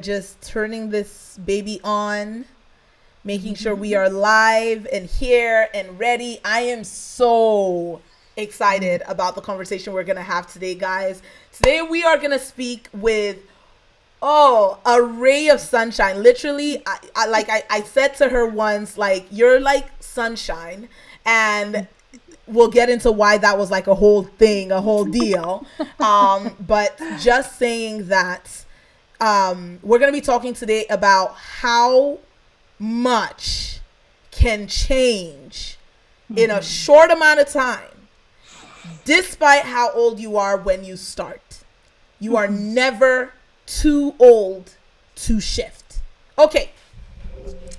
Just turning this baby on, making sure we are live and here and ready. I am so excited about the conversation we're going to have today, guys. Today we are going to speak with a ray of sunshine. Literally, I said to her once, like, you're like sunshine, and we'll get into why that was like a whole thing, a whole deal. But just saying that we're going to be talking today about how much can change in a short amount of time, despite how old you are when you start. You are never too old to shift. Okay.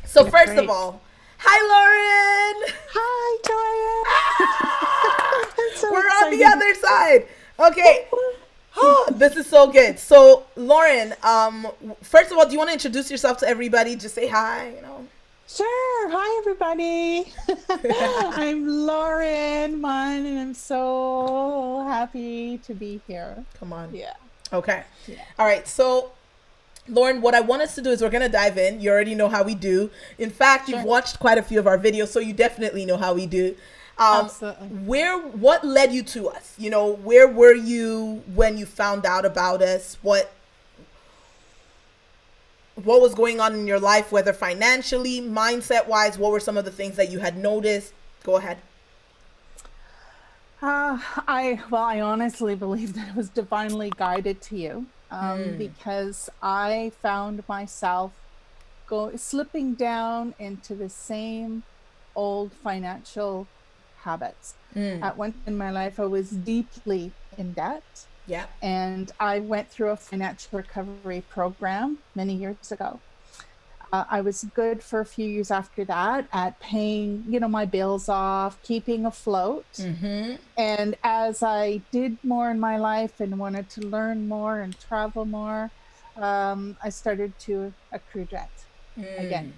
So first of all, hi, Lauren. Hi, Toyin. So We're excited. on the other side. Okay. This is so good. So, Lauren, first of all, do you want to introduce yourself to everybody? Just say hi. Sure. Hi, everybody. I'm Lauren Munn, and I'm so happy to be here. Come on. Yeah. Okay. Yeah. All right. So, Lauren, what I want us to do is we're going to dive in. You already know how we do. In fact, you've Sure. watched quite a few of our videos, so you definitely know how we do. Absolutely. What led you to us? Where were you when you found out about us? What was going on in your life, whether financially, mindset wise? What were some of the things that you had noticed? Go ahead. I honestly believe that it was divinely guided to you, because I found myself slipping down into the same old financial habits. At one point in my life, I was deeply in debt. Yeah. And I went through a financial recovery program many years ago. I was good for a few years after that at paying, my bills off, keeping afloat. And as I did more in my life and wanted to learn more and travel more, I started to accrue debt again.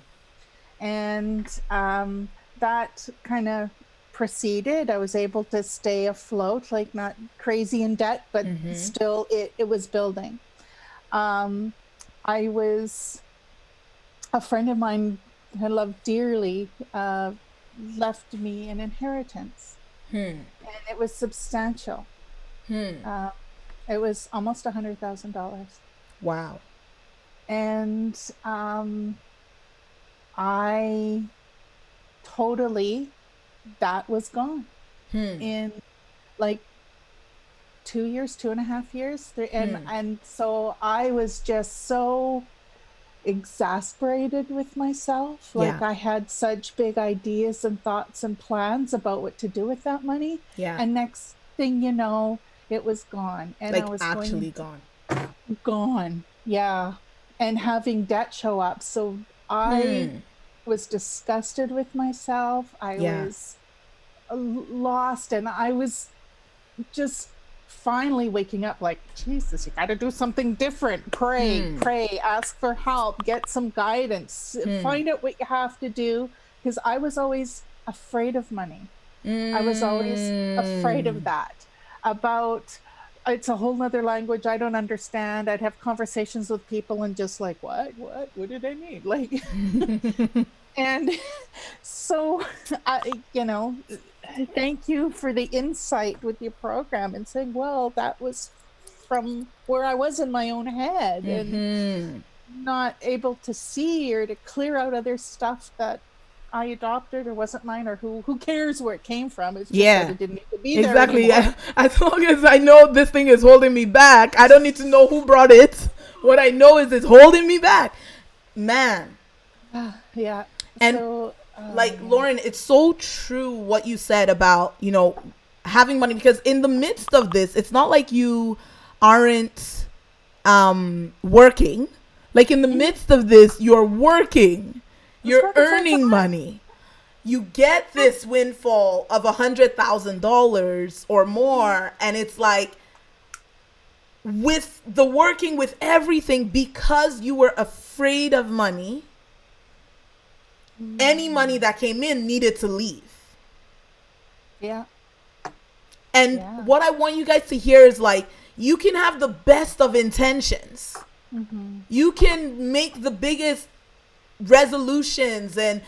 And that kind of proceeded. I was able to stay afloat, like not crazy in debt, but still it was building. I was a friend of mine I loved dearly left me an inheritance, and it was substantial. It was almost $100,000. Wow. And I totally, that was gone in like 2 years, 2.5 years. And so I was just so exasperated with myself. Like, Yeah. I had such big ideas and thoughts and plans about what to do with that money. Yeah. And next thing you know, it was gone. And Like I was actually gone. gone. Yeah. And having debt show up. So I was disgusted with myself. I Yeah. was lost, and I was just finally waking up like, Jesus, you got to do something different. Pray, ask for help, get some guidance, find out what you have to do. Because I was always afraid of money. I was always afraid of that. About, it's a whole nother language I don't understand. I'd have conversations with people and just like, what did they mean? Like, and so thank you for the insight with your program and saying, well, that was from where I was in my own head and not able to see or to clear out other stuff that I adopted or wasn't mine, or who cares where it came from. It's just that it didn't need to be there Exactly. anymore. As long as I know this thing is holding me back, I don't need to know who brought it. What I know is it's holding me back. Man. Yeah. And so, like, Lauren, it's so true what you said about, having money, because in the midst of this, it's not like you aren't working. Like, in the midst of this, you're working. You're earning money. You get this windfall of $100,000 or more, and it's like, with the working, with everything, because you were afraid of money, any money that came in needed to leave. Yeah. And what I want you guys to hear is, like, you can have the best of intentions, You can make the biggest resolutions and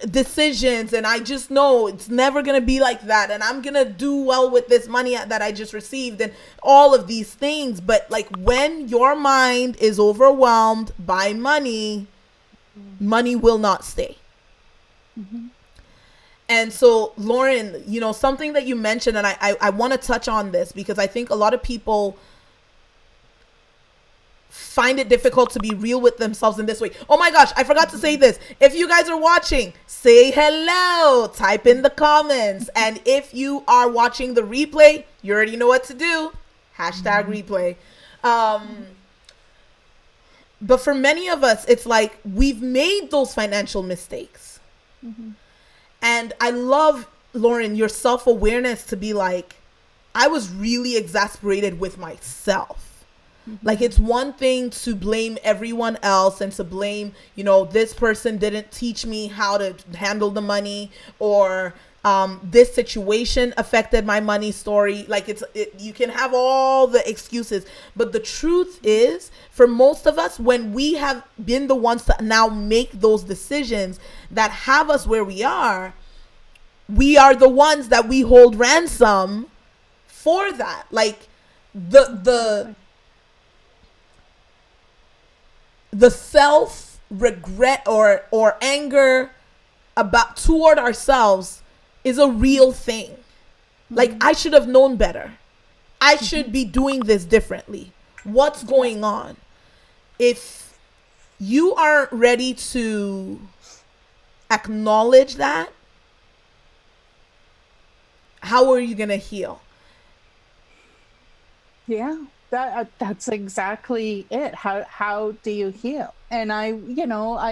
decisions, and I just know it's never going to be like that, and I'm going to do well with this money that I just received, and all of these things. But like, when your mind is overwhelmed by money, money will not stay. And so, Lauren, you know, something that you mentioned, and I want to touch on this because I think a lot of people find it difficult to be real with themselves in this way. Oh my gosh, I forgot to say this. If you guys are watching, say hello, type in the comments. And if you are watching the replay, you already know what to do. Hashtag replay. But for many of us, it's like we've made those financial mistakes. And I love, Lauren, your self-awareness to be like, I was really exasperated with myself. Like, it's one thing to blame everyone else and to blame, you know, this person didn't teach me how to handle the money, or this situation affected my money story. Like, you can have all the excuses. But the truth is, for most of us, when we have been the ones to now make those decisions that have us where we are the ones that we hold ransom for that. Like, the self regret or anger toward ourselves is a real thing. Like, I should have known better. I should be doing this differently. What's going on? If you aren't ready to acknowledge that, how are you going to heal? Yeah, that's exactly it. How do you heal? And I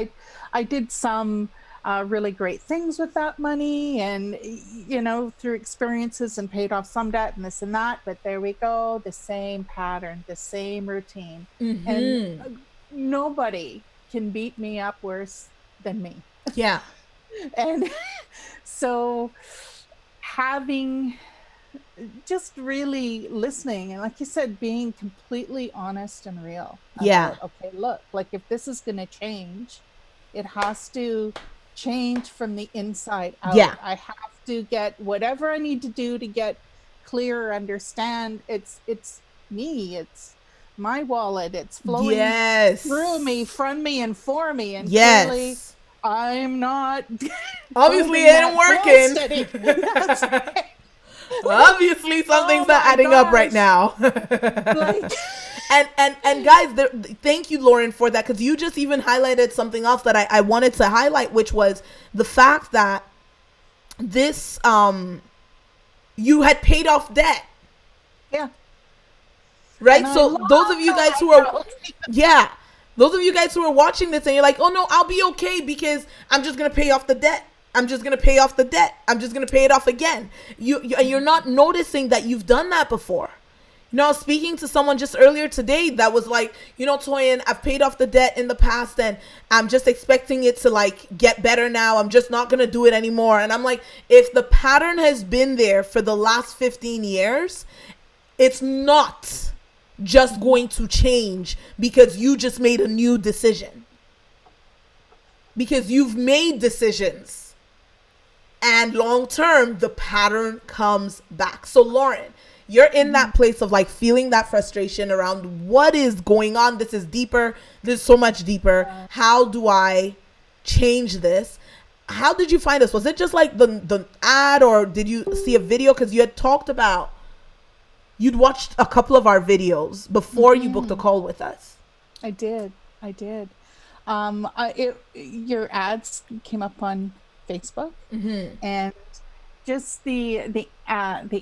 did some really great things with that money, and through experiences, and paid off some debt and this and that. But there we go, the same pattern, the same routine, and nobody can beat me up worse than me. Yeah. And so having just really listening, and like you said, being completely honest and real about, okay, look, like, if this is going to change, it has to change from the inside out. I have to get whatever I need to do to get clear, understand it's me, it's my wallet, it's flowing through me, from me, and for me. And clearly I'm not obviously it ain't working. That's right. Obviously something's not adding up right now. Like, and guys, thank you, Lauren, for that, because you just even highlighted something else that I wanted to highlight, which was the fact that this you had paid off debt. Yeah. Right? So those of you guys who are those of you guys who are watching this and you're like, oh no, I'll be okay because I'm just gonna pay off the debt. I'm just going to pay off the debt. I'm just going to pay it off again. You're not noticing that you've done that before. You know, I was speaking to someone just earlier today that was like, you know, Toyin, I've paid off the debt in the past and I'm just expecting it to like get better now. I'm just not going to do it anymore. And I'm like, if the pattern has been there for the last 15 years, it's not just going to change because you just made a new decision. Because you've made decisions. And long term, the pattern comes back. So Lauren, you're in that place of like feeling that frustration around what is going on. This is deeper. This is so much deeper. How do I change this? How did you find us? Was it just like the ad, or did you see a video? Because you had talked about, you'd watched a couple of our videos before you booked a call with us. I did. Your ads came up on Facebook, and just the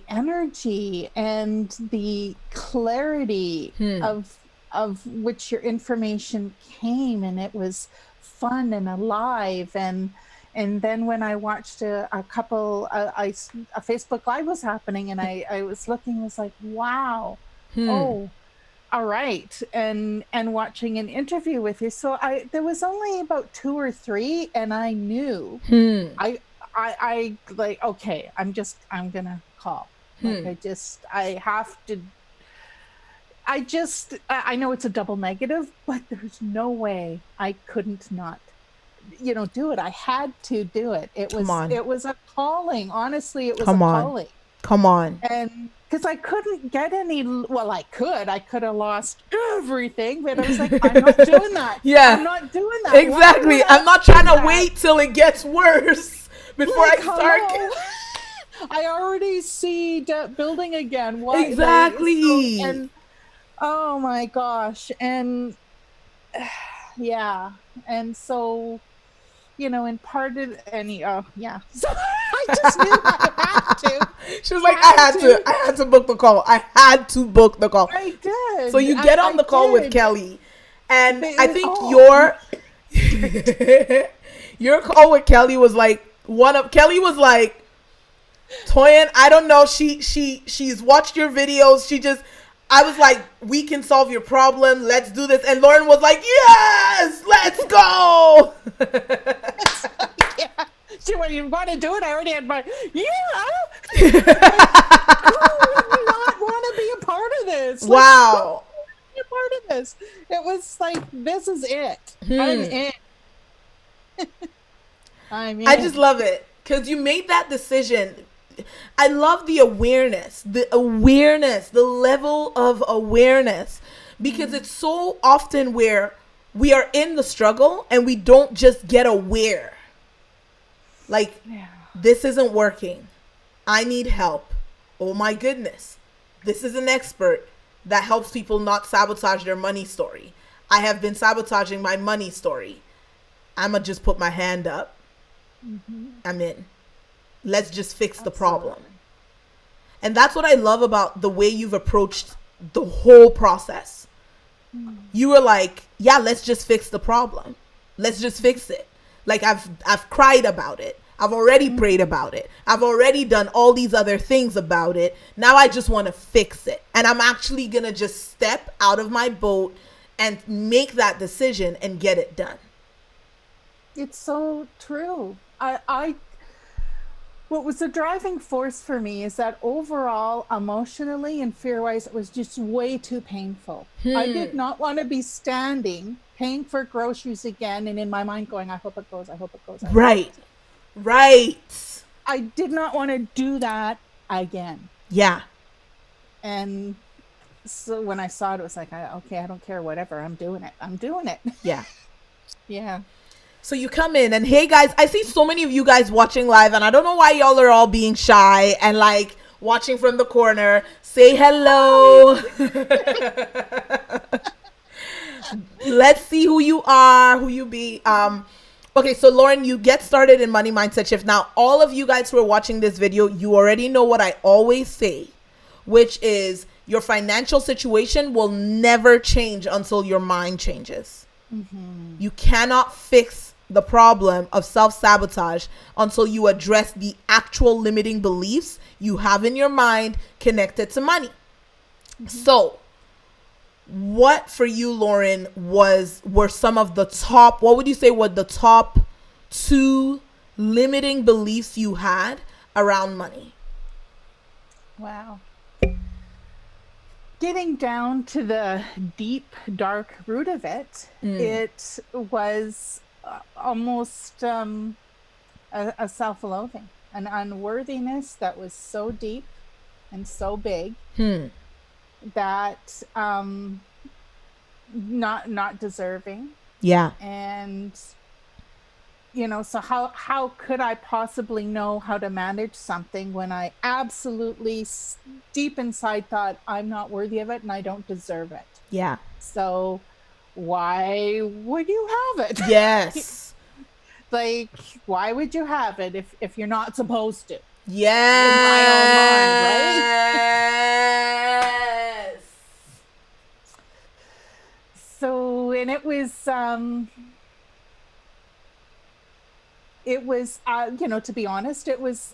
energy and the clarity of which your information came, and it was fun and alive. And then when I watched a couple, a Facebook Live was happening, and I was looking, was like, wow, oh, all right. And watching an interview with you. So there was only about 2 or 3, and I knew I like, okay, I'm gonna call. Like, I have I know it's a double negative, but there's no way I couldn't not, do it. I had to do it. It Come was, on. it was a calling. Honestly, it was a Come on. calling. Come on. And because I couldn't get any, well, I could have lost everything, but I was like, I'm not doing that. Yeah. I'm not doing that. Exactly. I'm not trying to wait till it gets worse before I start. I already see building again. Why? Exactly. And oh my gosh. And yeah. And so, in part of any, oh yeah. So I just knew I had to. She was like, I had to book the call. I had to book the call. I did. So you get on the call with Kelly. And I think your call with Kelly was like, Kelly was like, Toyin, I don't know. She's watched your videos. I was like, we can solve your problem. Let's do this. And Lauren was like, yes, let's go. Yeah. She went, you want to do it? I already had my, who would not want to be a part of this? Wow. Be a part of this. It was like, this is it. I'm in. I just love it because you made that decision. I love the awareness, the level of awareness, because it's so often where we are in the struggle and we don't just get aware. Like, this isn't working. I need help. Oh my goodness. This is an expert that helps people not sabotage their money story. I have been sabotaging my money story. I'ma just put my hand up. I'm in. Let's just fix the problem. And that's what I love about the way you've approached the whole process. You were like, yeah, let's just fix the problem. Let's just fix it. Like, I've cried about it. I've already prayed about it. I've already done all these other things about it. Now I just want to fix it. And I'm actually going to just step out of my boat and make that decision and get it done. It's so true. What was the driving force for me is that overall, emotionally and fear-wise, it was just way too painful. I did not want to be standing, paying for groceries again, and in my mind going, I hope it goes, I hope it goes. Right. I did not want to do that again. Yeah. And so when I saw it, it was like, okay, I don't care, whatever, I'm doing it. Yeah. Yeah. So you come in and, hey guys, I see so many of you guys watching live, and I don't know why y'all are all being shy and like watching from the corner. Say hello. Let's see who you are, who you be. Okay, so Lauren, you get started in Money Mindset Shift. Now, all of you guys who are watching this video, you already know what I always say, which is your financial situation will never change until your mind changes. You cannot fix the problem of self-sabotage until you address the actual limiting beliefs you have in your mind connected to money. So what for you, Lauren, were some of the top, what would you say were the top 2 limiting beliefs you had around money? Wow. Getting down to the deep, dark root of it, it was almost a self-loathing, an unworthiness that was so deep and so big that not deserving. Yeah. And so how could I possibly know how to manage something when I absolutely deep inside thought I'm not worthy of it and I don't deserve it? Yeah. So why would you have it? Yes. Like, why would you have it if you're not supposed to? Yes. In my own mind, right? Yes. So, and it was, to be honest, it was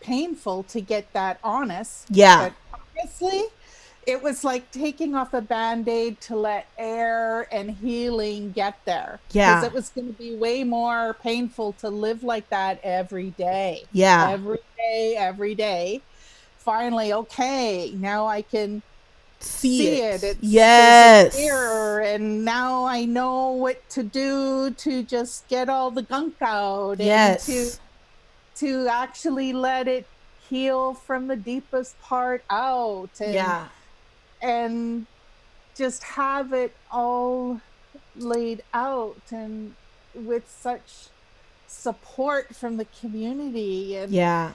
painful to get that honest. Yeah. But honestly, it was like taking off a Band-Aid to let air and healing get there. Yeah. Because it was going to be way more painful to live like that every day. Yeah. Every day. Finally, okay, now I can See see it. it. It's there's a Yes. mirror, and now I know what to do to just get all the gunk out, and Yes. to actually let it heal from the deepest part out, Yeah. and just have it all laid out, and with such support from the community, and Yeah.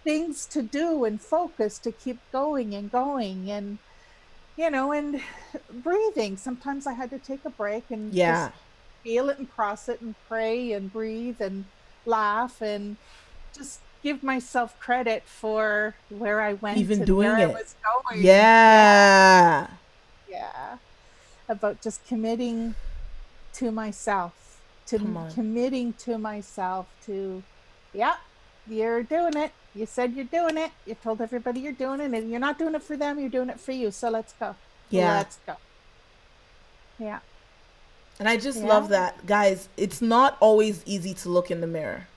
things to do and focus to keep going and going, and and breathing. Sometimes I had to take a break and Yeah. just feel it and process it and pray and breathe and laugh, and just give myself credit for where I went Even and where doing I it. was going. Yeah, Yeah. yeah. About just committing to myself, Come to on. committing to myself to, yeah, you're doing it. You said you're doing it. You told everybody you're doing it, and you're not doing it for them, you're doing it for you. So let's go. Yeah. Let's go. Yeah. And I just Yeah. love that. Guys, it's not always easy to look in the mirror.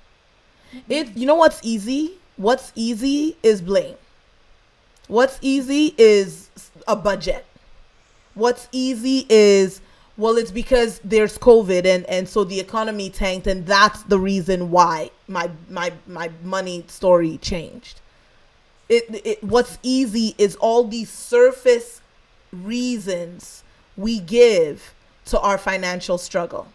It Mm-hmm. you know what's easy? What's easy is blame. What's easy is a budget. What's easy is, well, it's because there's COVID, and so the economy tanked, and that's the reason why my money story changed. It what's easy is all these surface reasons we give to our financial struggle.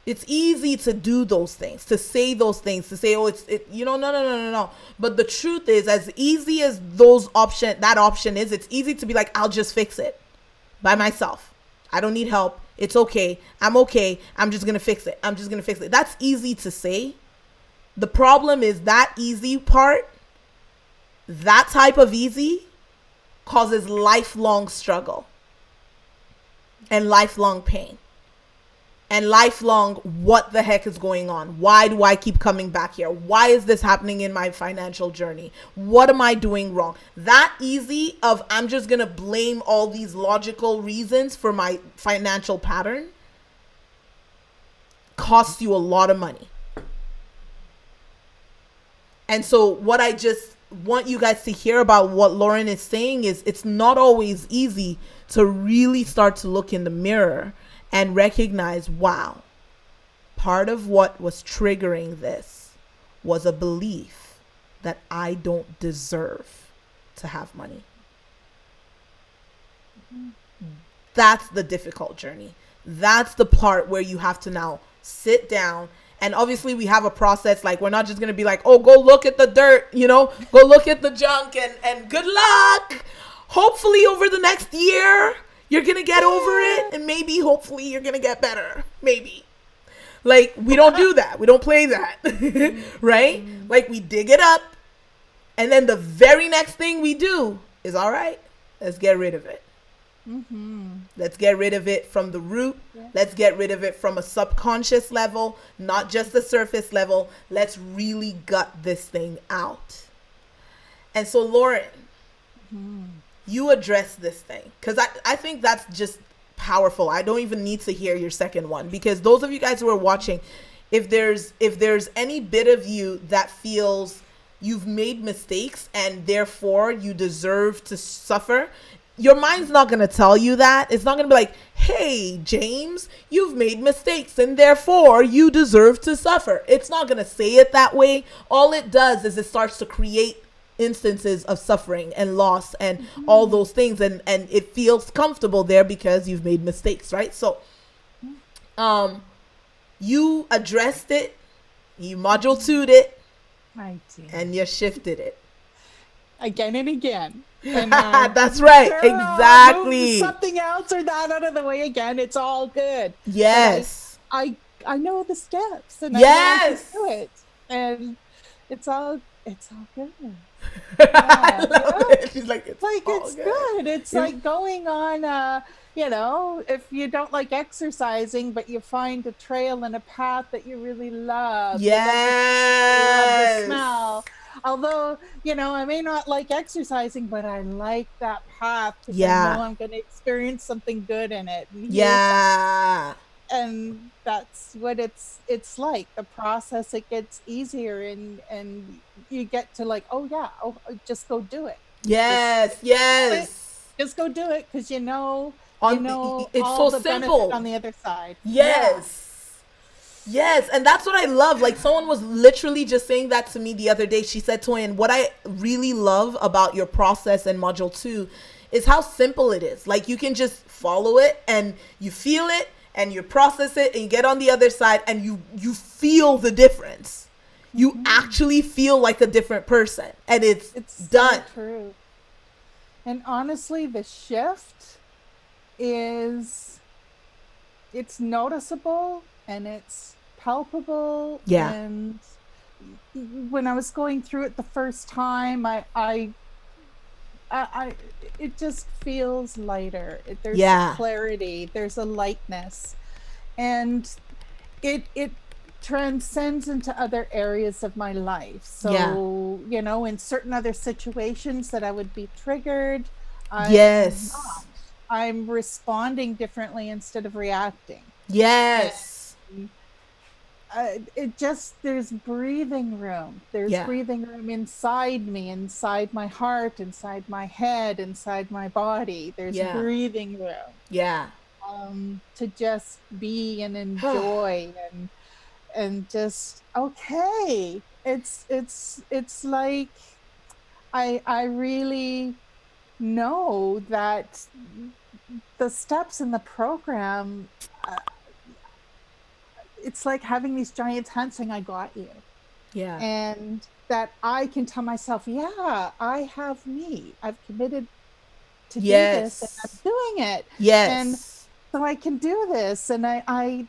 It's easy to do those things, to say those things, to say, oh, no, no, no, no, no. But the truth is, as easy as that option is, it's easy to be like, I'll just fix it by myself. I don't need help. It's okay. I'm okay. I'm just going to fix it. I'm just going to fix it. That's easy to say. The problem is that easy part, that type of easy causes lifelong struggle and lifelong pain. And lifelong, what the heck is going on? Why do I keep coming back here? Why is this happening in my financial journey? What am I doing wrong? That easy of, I'm just going to blame all these logical reasons for my financial pattern, costs you a lot of money. And so what I just want you guys to hear about what Lauren is saying is, it's not always easy to really start to look in the mirror and recognize, wow, part of what was triggering this was a belief that I don't deserve to have money. Mm-hmm. That's the difficult journey. That's the part where you have to now sit down. And obviously we have a process. Like, we're not just going to be like, oh, go look at the dirt, go look at the junk, and good luck. Hopefully over the next year, you're going to get over it, and maybe, hopefully, you're going to get better. Maybe. Like, we don't do that. We don't play that. Right? Like, we dig it up, and then the very next thing we do is, all right, let's get rid of it. Mm-hmm. Let's get rid of it from the root. Yeah. Let's get rid of it from a subconscious level, not just the surface level. Let's really gut this thing out. And so, Lauren, you address this thing, because I think that's just powerful. I don't even need to hear your second one, because those of you guys who are watching, if there's any bit of you that feels you've made mistakes and therefore you deserve to suffer, your mind's not going to tell you that. It's not going to be like, hey, James, you've made mistakes and therefore you deserve to suffer. It's not going to say it that way. All it does is it starts to create instances of suffering and loss and all those things, and it feels comfortable there because you've made mistakes, right? So you addressed it, you module 2'd it, I did. and you shifted it again and again. And, that's right, exactly. Something else or that out of the way again. It's all good. Yes. I know the steps, and yes, I know how to do it, and it's all good. I love it. She's like, it's good. It's like going on, if you don't like exercising, but you find a trail and a path that you really love. Yes. You love the smell. Although, I may not like exercising, but I like that path because I know I'm going to experience something good in it. And that's what it's like. The process, it gets easier, and you get to like, just go do it. Yes. Just go do it because you On know it's all so the benefit simple. on the other side. Yeah. Yes. Yes, and that's what I love. Like someone was literally just saying that to me the other day. She said, Toyin, what I really love about your process in module 2 is how simple it is. Like you can just follow it and you feel it and you process it and you get on the other side and you feel the difference. You Hmm. actually feel like a different person and it's It's so done. true. And honestly, the shift is it's noticeable and it's palpable. Yeah. And when I was going through it the first time, I it just feels lighter. There's a Yeah. clarity, there's a lightness, and it transcends into other areas of my life. Yeah. So, in certain other situations that I would be triggered, I'm Yes. not. I'm responding differently instead of reacting. Yes. And it just there's breathing room. There's Yeah. breathing room inside me, inside my heart, inside my head, inside my body. There's Yeah. breathing room, Yeah. to just be and enjoy, and just okay. It's like I really know that the steps in the program, uh, it's like having these giant hands saying, I got you. Yeah. And that I can tell myself, yeah, I have me. I've committed to do this and I'm Yes. doing it. And Yes. so I can do this. And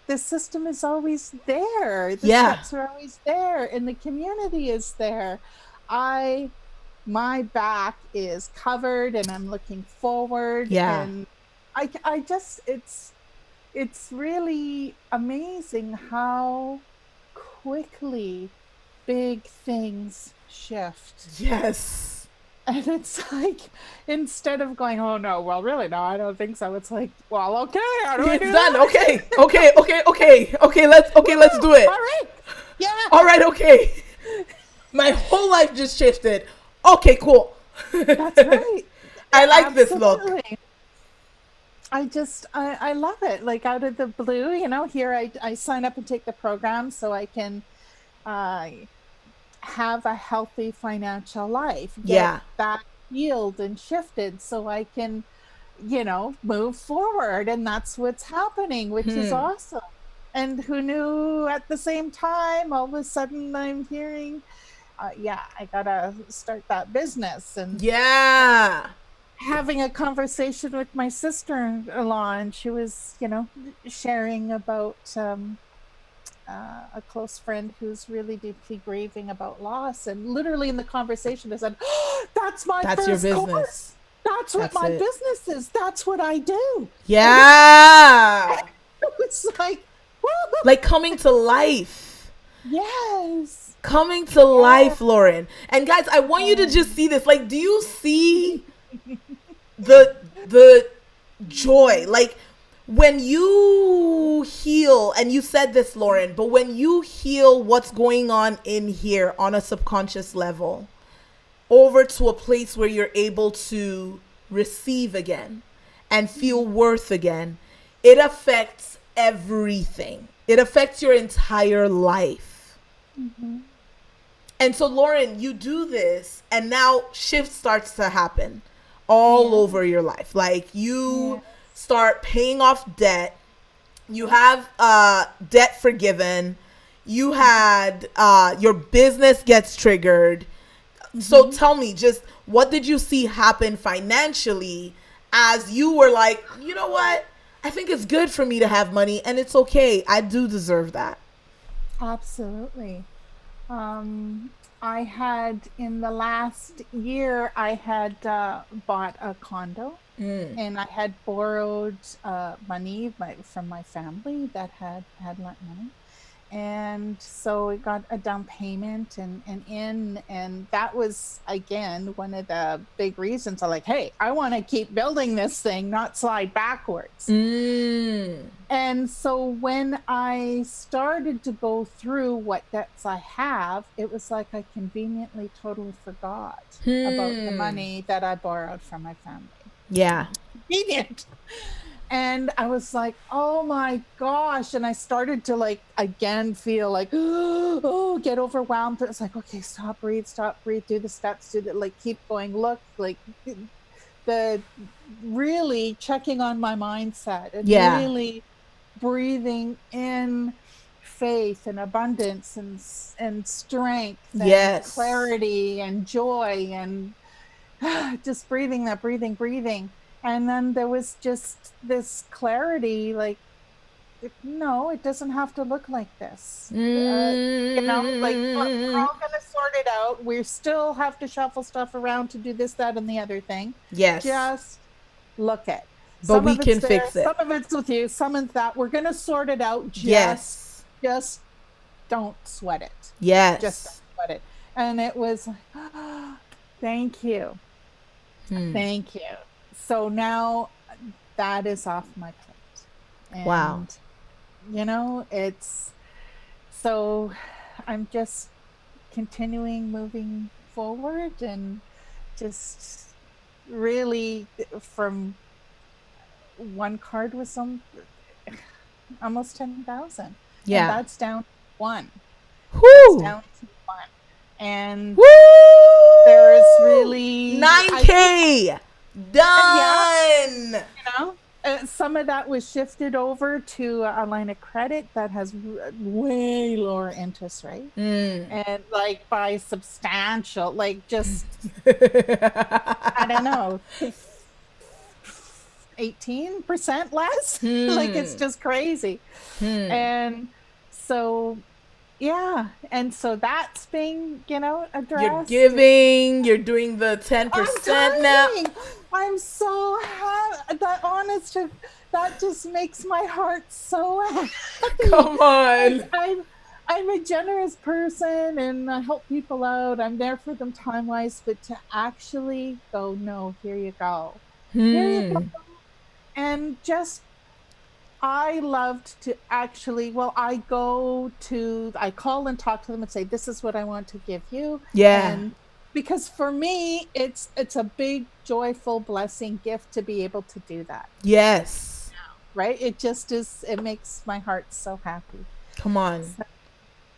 the system is always there. The Yeah. steps are always there and the community is there. I, my back is covered and I'm looking forward. Yeah. And I just, it's really amazing how quickly big things shift. Yes. And it's like, instead of going, oh no, well, really, no, I don't think so. It's like, well, okay, how do I It's do done. that? Okay. Okay. Okay. Okay. Okay, let's do All it. right. All Yeah, right, okay. My whole life just shifted. Okay, cool. that's right. I like this look. Absolutely. I love it. Like out of the blue, here I sign up and take the program so I can uh, have a healthy financial life, get Yeah. that healed and shifted so I can, move forward. And that's what's happening, which is Hmm. awesome. And who knew at the same time, all of a sudden I'm hearing, yeah, I gotta start that business. And Yeah. having a conversation with my sister-in-law, and she was, sharing about a close friend who's really deeply grieving about loss. And literally in the conversation, I said, oh, that's my That's your first course. business. That's what That's my it. business is. That's what I do. And it Yeah. was like, woo, Like coming to life. yes. Coming to Yeah. life, Lauren. And guys, I want you to just see this. Like, do you see the joy? Like when you heal, and you said this, Lauren, but when you heal what's going on in here on a subconscious level over to a place where you're able to receive again and feel worth again, it affects everything. It affects your entire life. Mhm. And so, Lauren, you do this, and now shift starts to happen all Yeah. over your life. Like Yeah. you start paying off debt. You have debt forgiven. You had your business gets triggered. So Mhm. tell me, just what did you see happen financially as you were like, you know what? I think it's good for me to have money, and it's okay. I do deserve that. Absolutely. I had in the last year, I had bought a condo, Mm. and I had borrowed money from my family that had lent money. And so we got a down payment and that was again one of the big reasons. I like, hey, I want to keep building this thing, not slide backwards. Mm. And so when I started to go through what debts I have, it was like I conveniently totally forgot about the Hmm. money that I borrowed from my family. Yeah. convenient. And I was like, oh my gosh. And I started to like, again, feel like, oh, get overwhelmed. It's like, okay, stop, breathe, do the steps, do the, like, keep going, look, like the really checking on my mindset and Yeah. really breathing in faith and abundance and strength and Yes. clarity and joy and just breathing that breathing, and then there was just this clarity, like, no, it doesn't have to look like this. Like, we're Mm. all going to sort it out. We still have to shuffle stuff around to do this, that, and the other thing. Yes. Just look at. But Some we of it's can there, fix it. some of it's with you, some of that. We're going to sort it out. Yes. Just don't sweat it. Just Yes. don't sweat it. And it was like, oh, thank you. Thank you. So now that is off my plate. Wow. And, it's so I'm just continuing moving forward and just really from one card was almost 10,000. And Yeah. that's down to one. That's Whoo. down to one. And Woo. there is really 9K. Done. Yeah, some of that was shifted over to a line of credit that has way lower interest rate, and like by substantial, like just I don't know, 18% less. Like, it's just crazy. And so yeah, and so that's being, You're addressed. giving. You're doing the 10% now. I'm so happy. That just makes my heart so happy. Come on. I'm a generous person and I help people out. I'm there for them time wise, but to actually go, no, here you go. Here you go. And just I loved to actually, I call and talk to them and say, this is what I want to give you. Yeah. And because for me, it's a big, joyful blessing gift to be able to do that. Yes. Right? It just is, it makes my heart so happy. Come on. So,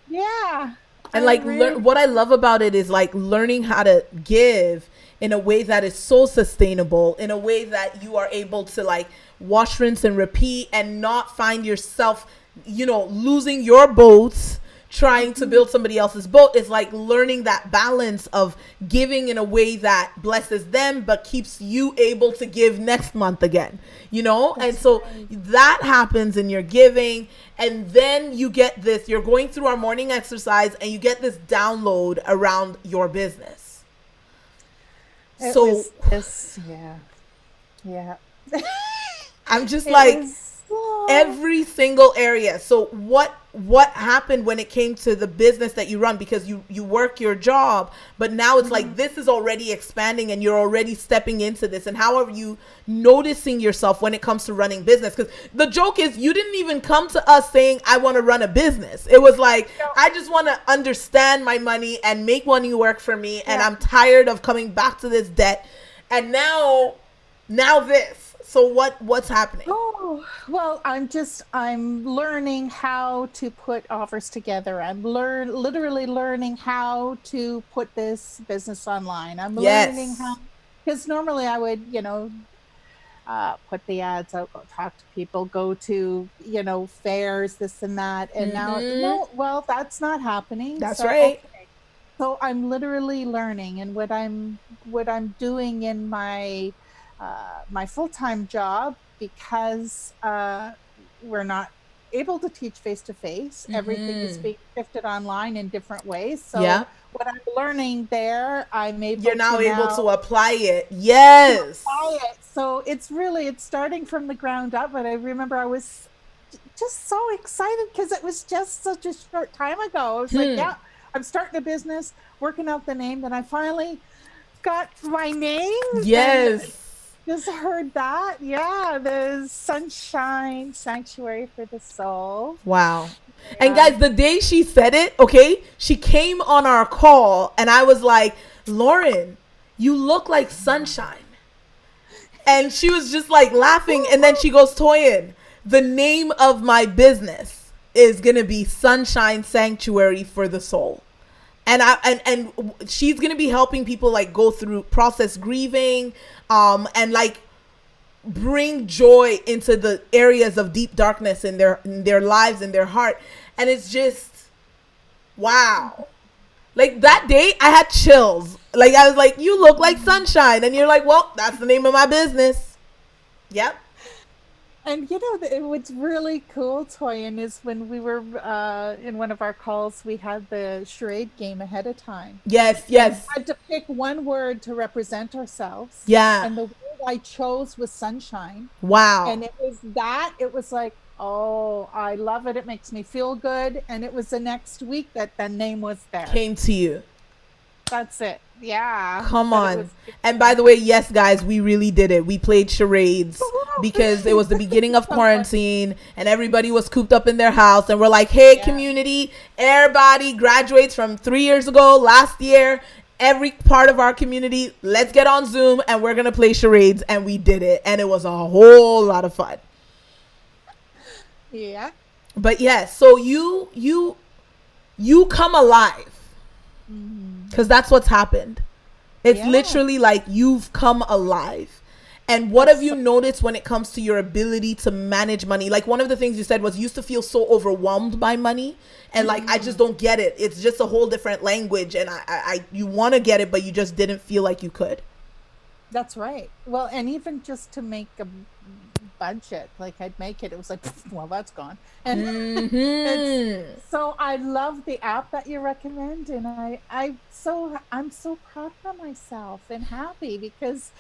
yeah. And like, what I love about it is like learning how to give in a way that is so sustainable, in a way that you are able to like wash, rinse, and repeat and not find yourself, losing your boats trying to build somebody else's boat. Is like learning that balance of giving in a way that blesses them but keeps you able to give next month again, and so that happens in your giving. And then you get this, you're going through our morning exercise and you get this download around your business. Yeah. I'm just like, every single area. So what happened when it came to the business that you run? Because you work your job, but now it's like this is already expanding and you're already stepping into this. And how are you noticing yourself when it comes to running business? Because the joke is you didn't even come to us saying, I want to run a business. It was like, I just want to understand my money and make money work for me. And I'm tired of coming back to this debt. And now this. So what's happening? Oh, well, I'm learning how to put offers together. I'm literally learning how to put this business online. I'm learning how, because normally I would, put the ads out, talk to people, go to, fairs, this and that. And now, no, that's not happening. That's right. Okay. So I'm literally learning, and what I'm doing in my full-time job, because we're not able to teach face-to-face. Everything is being shifted online in different ways. So what I'm learning there, you're now able to apply it. Yes. Apply it. So it's starting from the ground up. But I remember I was just so excited because it was just such a short time ago. I was like, I'm starting a business, working out the name. Then I finally got my name. Yes. Just heard that. Yeah, the Sunshine Sanctuary for the Soul. Wow. Yeah. And guys, the day she said it, okay, she came on our call and I was like, Lauren, you look like sunshine. And she was just like laughing. And then she goes, Toyin, the name of my business is going to be Sunshine Sanctuary for the Soul. And and she's going to be helping people like go through process grieving, and like bring joy into the areas of deep darkness in their lives, in their heart. And it's just wow. Like that day I had chills. Like I was like, you look like sunshine. And you're like, well, that's the name of my business. Yep. And what's really cool, Toyin, is when we were in one of our calls, we had the charade game ahead of time. Yes, And we yes. had to pick one word to represent ourselves. Yeah. And the word I chose was sunshine. Wow. And it was like, oh, I love it. It makes me feel good. And it was the next week that the name was there. Came to you. That's it. Yeah. Come But it on. was, And by the way, yes, guys, we really did it. We played charades because it was the beginning of so fun. quarantine and everybody was cooped up in their house. And we're like, hey, Yeah. community, everybody graduates from 3 years ago, last year. Every part of our community, let's get on Zoom and we're going to play charades. And we did it. And it was a whole lot of fun. Yeah. But yes, so you come alive because that's what's happened. It's Yeah. literally like you've come alive. And what have you noticed when it comes to your ability to manage money? Like one of the things you said was you used to feel so overwhelmed by money and like I just don't get it. It's just a whole different language and I you want to get it but you just didn't feel like you could. That's right. Well, and even just to make a budget, like I'd make it, it was like, well, that's gone. And it's Mhm. so I love the app that you recommend, and I'm so proud of myself and happy because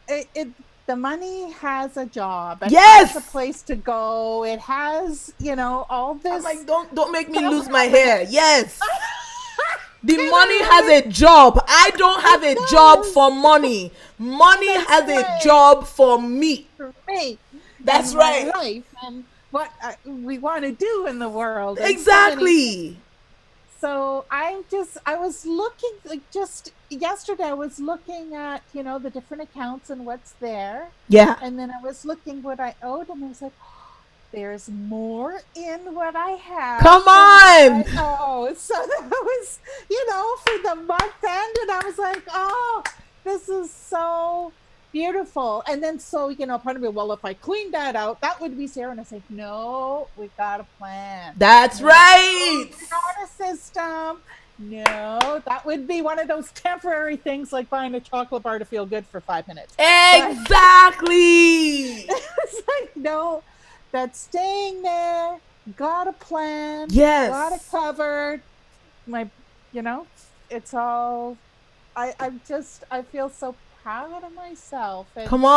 it the money has a job, it has a Yes. place to go, it has all I'm this like don't make me stuff lose my happening. hair. Yes. The You money know, has a job. I don't have it a job for does. money. Money That's has a right. job for me. For me That's and my right. life and what we want to do in the world and so many. Exactly. So I was looking, like, just yesterday I was looking at the different accounts and what's there, Yeah. and then I was looking what I owed, and I was like, there's more in what I have Come than what on. I owe. So that was, for the month end, and I was like, oh, this is so beautiful. And then so, part of me, well, if I cleaned that out, that would be Sarah. And I said, no, we got a plan. That's No, right. we got a system. No, that would be one of those temporary things like buying a chocolate bar to feel good for 5 minutes. But Exactly. it's like, no, that's staying there. Got a plan. Got it Yes. covered. My, you know, it's all. I feel so proud of myself, and Come it's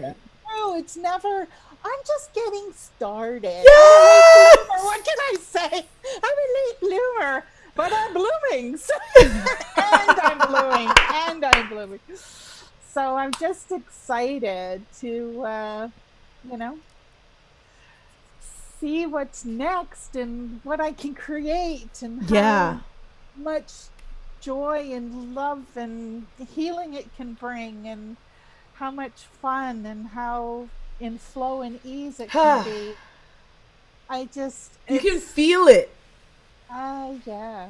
on. true. It's never. I'm just getting started. I'm a late bloomer. Yes. What can I say? I'm a late bloomer, but I'm blooming. So, and I'm blooming, and I'm blooming. So I'm just excited to, you know, see what's next and what I can create and Yeah. how much joy and love and healing it can bring and how much fun and how in flow and ease it can be. You can It's, feel it. yeah,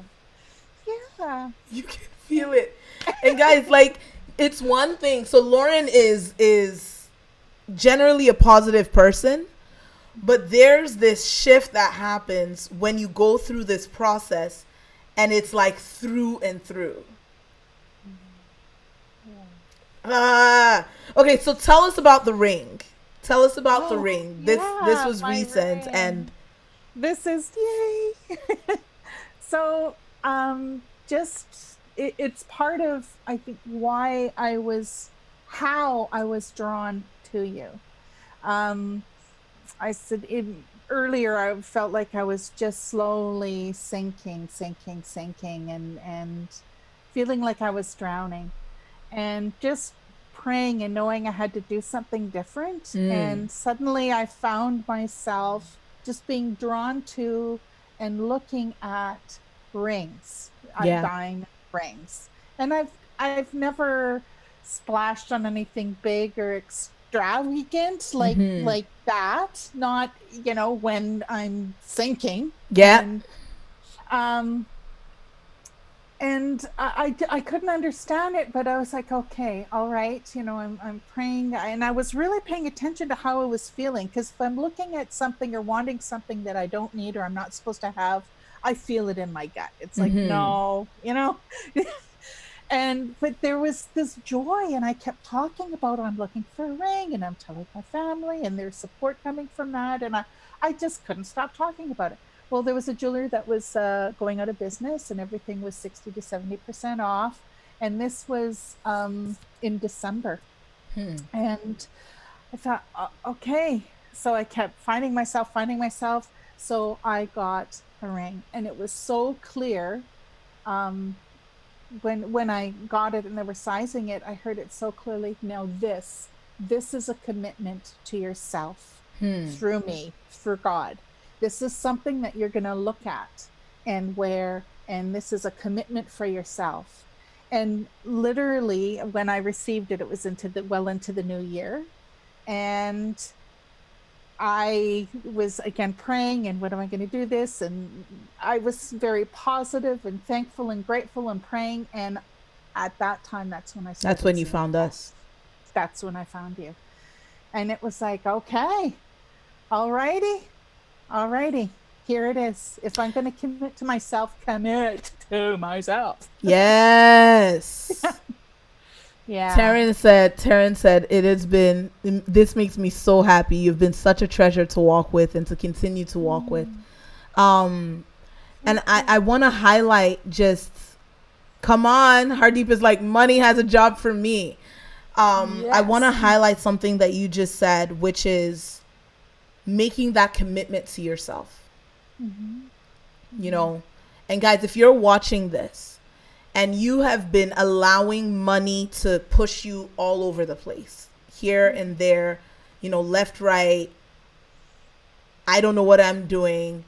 yeah, You can feel it. And guys, like it's one thing. So Lauren is generally a positive person, but there's this shift that happens when you go through this process and it's like through and through. yeah. Okay, so tell us about the ring. Tell us about the Oh, ring. This yeah, was my recent and ring. This is yay. So, it's part of, I think, how I was drawn to you. Um, I said earlier, I felt like I was just slowly sinking, and feeling like I was drowning, and just praying and knowing I had to do something different. mm, And suddenly I found myself just being drawn to and looking at rings, yeah. diamond rings. And I've never splashed on anything big or extravagant like that, not, when I'm thinking. Yeah. Um and I couldn't understand it, but I was like, okay, all right, I'm praying, and I was really paying attention to how I was feeling, because if I'm looking at something or wanting something that I don't need or I'm not supposed to have, I feel it in my gut. It's like, no, and but there was this joy, and I kept talking about, I'm looking for a ring, and I'm telling my family, and there's support coming from that, and I just couldn't stop talking about it. Well, there was a jeweler that was going out of business, and everything was 60 to 70% off, and this was in December. And I thought, okay. So I kept finding myself. So I got a ring, and it was so clear. um, when I got it and they were sizing it, I heard it so clearly. Now this is a commitment to yourself through me, through God. This is something that you're going to look at and wear, and this is a commitment for yourself. And literally, when I received it, it was into the new year, and I was again praying, and what am I going to do this? And I was very positive and thankful and grateful and praying. And at that time, that's when I That's started when you seeing found that. us. That's when I found you. And it was like, okay, all righty, all righty, here it is. If I'm going to commit to myself. Yes. Yeah. Terrence said, it has been, this makes me so happy. You've been such a treasure to walk with and to continue to walk with. Mm, Um, and thank I you. want to highlight just, come on, Hardeep is like, money has a job for me. I want to Yes. highlight something that you just said, which is making that commitment to yourself, Mm-hmm. you Mm-hmm. know? And guys, if you're watching this and you have been allowing money to push you all over the place, here and there, left, right, I don't know what I'm doing,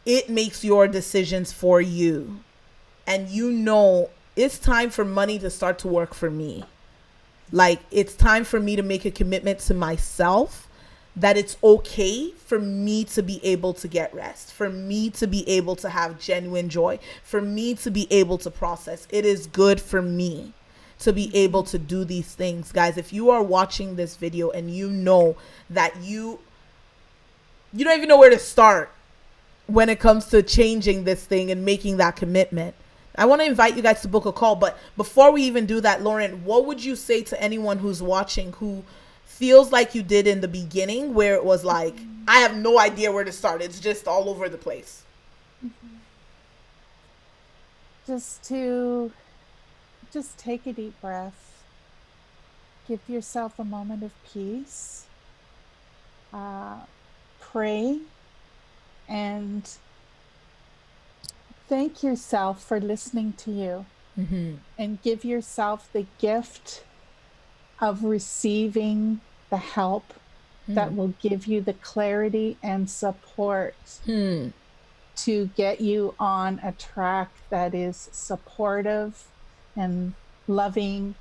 it makes your decisions for you. And it's time for money to start to work for me. Like, it's time for me to make a commitment to myself that it's okay for me to be able to get rest, for me to be able to have genuine joy, for me to be able to process. It is good for me to be able to do these things. Guys, if you are watching this video and you know that you don't even know where to start when it comes to changing this thing and making that commitment, I want to invite you guys to book a call. But before we even do that, Lauren, what would you say to anyone who's watching who feels like you did in the beginning, where it was like, I have no idea where to start, it's just all over the place? Mm-hmm. Just to just take a deep breath, give yourself a moment of peace, uh, pray, and thank yourself for listening to you, and give yourself the gift of receiving the help that will give you the clarity and support to get you on a track that is supportive and loving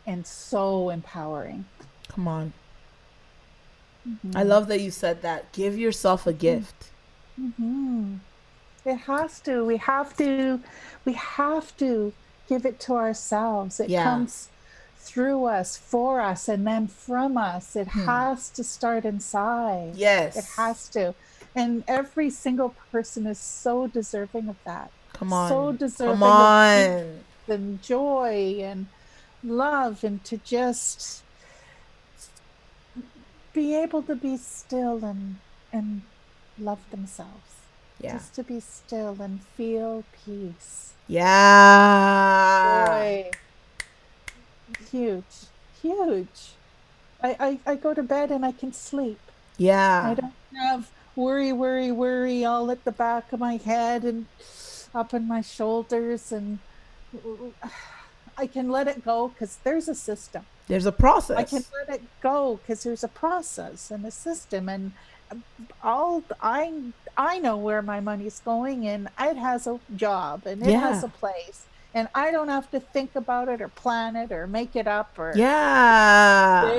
and so empowering. Come on. I Mm-hmm. love that you said that. Give yourself a gift. Mm-hmm. It has to. We have to give it to ourselves. It Yeah. comes through us, for us, and then from us. It has to start inside. It Yes. has to. And every single person is so deserving of that. Come So on. Come deserving of peace on. and joy and love, and to just be able to be still and love themselves, Yeah. just to be still and feel peace, Yeah. joy. Huge, huge. I go to bed and I can sleep. I Yeah. don't have worry all at the back of my head and up in my shoulders, and I can let it go because there's a system. There's a I can process. let it go because there's a process and a system, and all I know where my money's going, and it has a job and it has Yeah. a place, and I don't have to think about it or plan it or make it up or Yeah.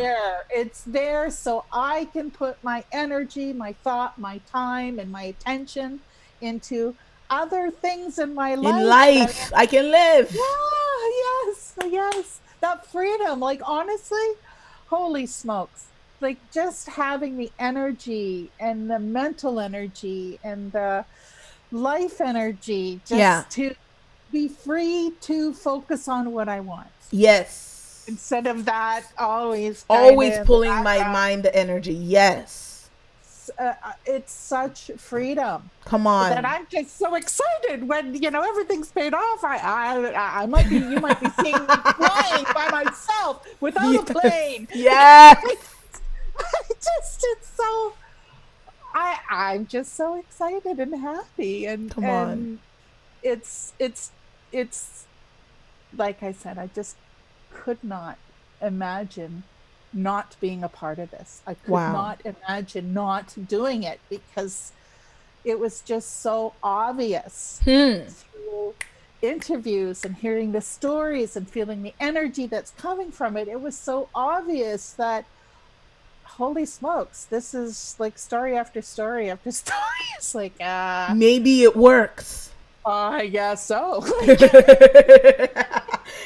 it's there so I can put my energy, my thought, my time, and my attention into other things in my In life that life, I can live. yeah, yes, that freedom, like honestly, holy smokes, like just having the energy and the mental energy and the life energy Yeah. just to be free to focus on what I want Yes. instead of that always kind of Always in the pulling my background. mind energy. Yes. It's such freedom Come that on. I'm just so excited when everything's paid off. I might be you might be seeing me flying by myself without a Yes. plane. Yes. I just it's so I'm just so excited and happy Come on. and it's like I said, I just could not imagine not being a part of this. I could Wow. not imagine not doing it because it was just so obvious Hmm. through interviews and hearing the stories and feeling the energy that's coming from it. It was so obvious that holy smokes, this is like story after story after story. It's like, Maybe it works. I guess so.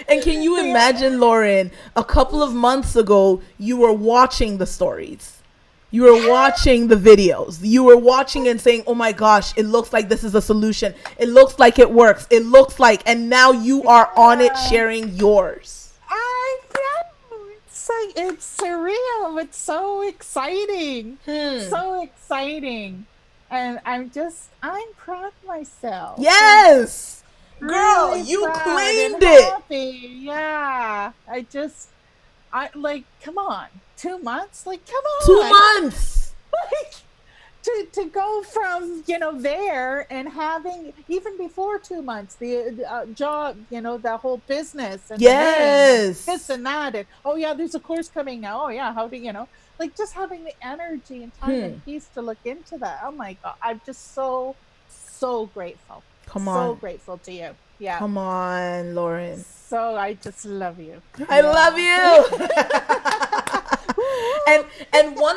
And can you imagine, Lauren, a couple of months ago, you were watching the stories. You were watching the videos. You were watching and saying, oh my gosh, it looks like this is a solution. It looks like it works. It looks like, and now you are on it Yeah. sharing yours. I know. It's like it's surreal. It's so exciting. Hmm. So exciting. And I'm proud of myself. Like Yes. Girl, really you proud and claimed it. happy. Yeah. I like come on. 2 months? Like come 2 months. like to go from there and having even before 2 months the job, the whole business and the name and this Yes. and that and oh yeah, there's a course coming now. Oh yeah, how do like just having the energy and time and Hmm. peace to look into that. Oh my god, I'm just so grateful, Come so on. grateful to you. Yeah, Come on, Lauren. so I just love you. I love Yeah. you. And one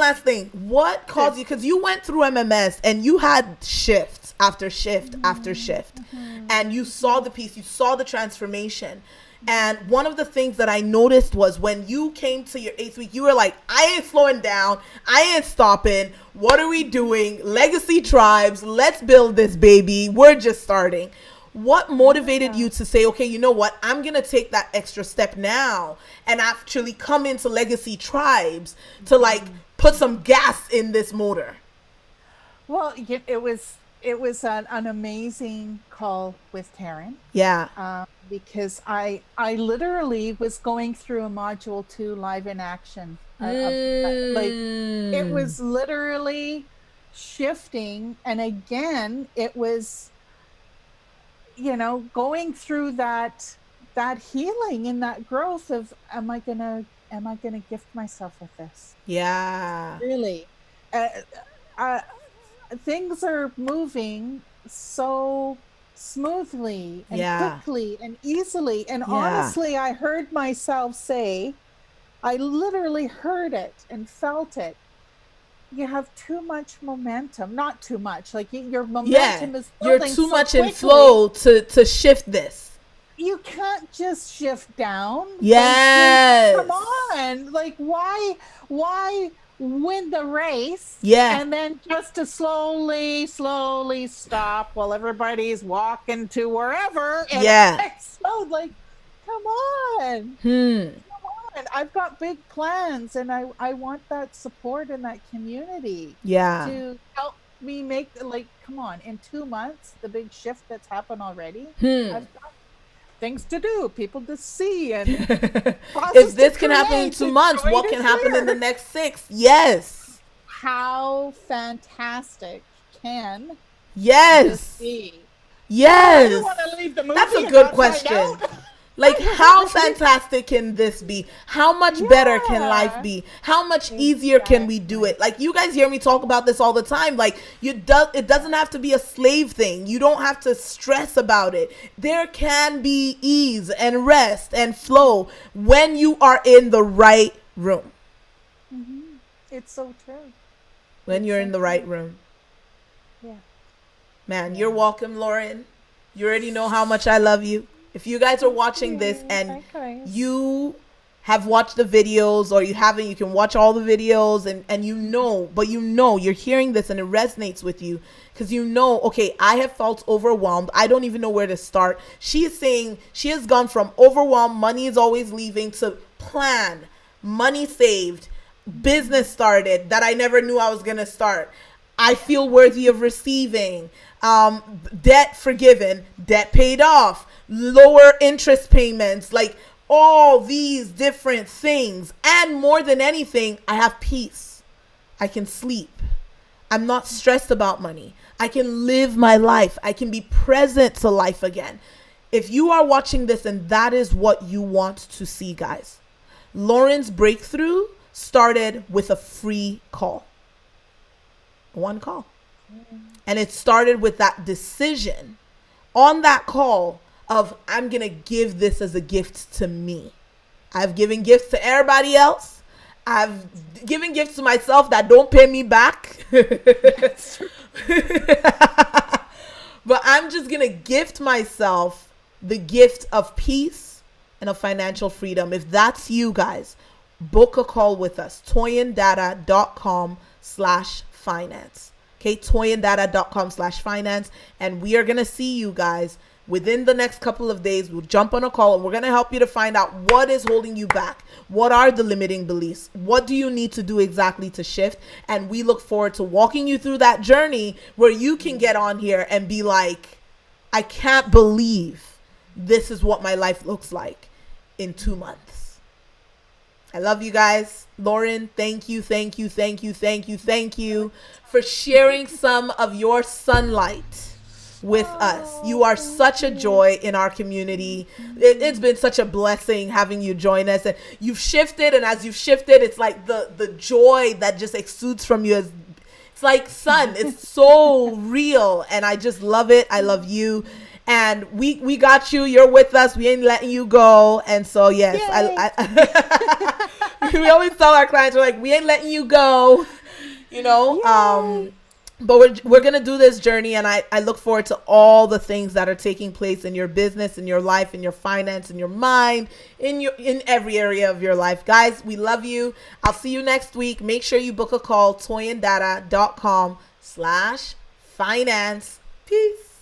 last thing. What caused you? Because you went through MMS and you had shift after shift after shift, and you saw the piece, you saw the transformation. And one of the things that I noticed was when you came to your 8th week, you were like, I ain't slowing down. I ain't stopping. What are we doing? Legacy tribes. Let's build this baby. We're just starting. What motivated you to say, okay, you know what? I'm going to take that extra step now and actually come into Legacy Tribes to like put some gas in this motor. Well, it was an amazing call with Taryn, Yeah. because I literally was going through a module 2 live in action of like it Mm. was literally shifting, and again it was going through that healing and that growth of am I gonna gift myself with this Yeah. really. uh, uh, Things are moving so smoothly and Yeah. quickly and easily. And Yeah. honestly, I heard myself say, I literally heard it and felt it. You have too much momentum, not too much, like your Yeah. momentum is You're building too so much in quickly. flow to shift this. You can't just shift down. Like, come Yes. on. Like, why win the race Yeah. and then just to slowly stop while everybody's walking to wherever and Yeah. explode? Like, come on. Hmm. Come on. I've got big plans and I want that support in that community Yeah. to help me make like, come on, in 2 months, the big shift that's happened already. Hmm. I've got things to do, people to see, and If process to this can happen in create, two and months, joy what to can happen in the share. next 6? Yes. How fantastic can this Yes. be? I don't Yes. want to leave the That's a movie and good not find question. out. Like, how fantastic can this be? How much better can life be? How much easier can we do it? Like, you guys hear me talk about this all the time. Like, it doesn't have to be a slave thing. You don't have to stress about it. There can be ease and rest and flow when you are in the right room. Mm-hmm. It's so true. When you're in the right room. Yeah. Man, you're welcome, Lauren. You already know how much I love you. If you guys are watching this and you have watched the videos, or you haven't, you can watch all the videos, and you're hearing this and it resonates with you because okay, I have felt overwhelmed. I don't even know where to start. She is saying she has gone from overwhelmed, money is always leaving, to plan, money saved, business started that I never knew I was going to start. I feel worthy of receiving, debt forgiven, debt paid off, lower interest payments, like all these different things. And more than anything, I have peace. I can sleep. I'm not stressed about money. I can live my life. I can be present to life again. If you are watching this and that is what you want to see, guys, Lauren's breakthrough started with a free call. One call. And it started with that decision on that call of, I'm going to give this as a gift to me. I've given gifts to everybody else. I've given gifts to myself that don't pay me back. But I'm just going to gift myself the gift of peace and of financial freedom. If that's you guys, book a call with us. toyindata.com/finance. Okay, toyindata.com/finance. And we are going to see you guys within the next couple of days. We'll jump on a call and we're going to help you to find out what is holding you back. What are the limiting beliefs? What do you need to do exactly to shift? And we look forward to walking you through that journey where you can get on here and be like, I can't believe this is what my life looks like in 2 months. I love you guys. Lauren, thank you for sharing some of your sunlight with us. You are such a joy in our community. It's been such a blessing having you join us, and you've shifted, and as you've shifted, it's like the joy that just exudes from you. It's like sun. It's so real, and I just love it. I love you. And we got you. You're with us. We ain't letting you go. And so, yes, we always tell our clients, we're like, we ain't letting you go, but we're going to do this journey. And I look forward to all the things that are taking place in your business, in your life, in your finance, in your mind, in every area of your life. Guys, we love you. I'll see you next week. Make sure you book a call, toyindata.com/finance. Peace.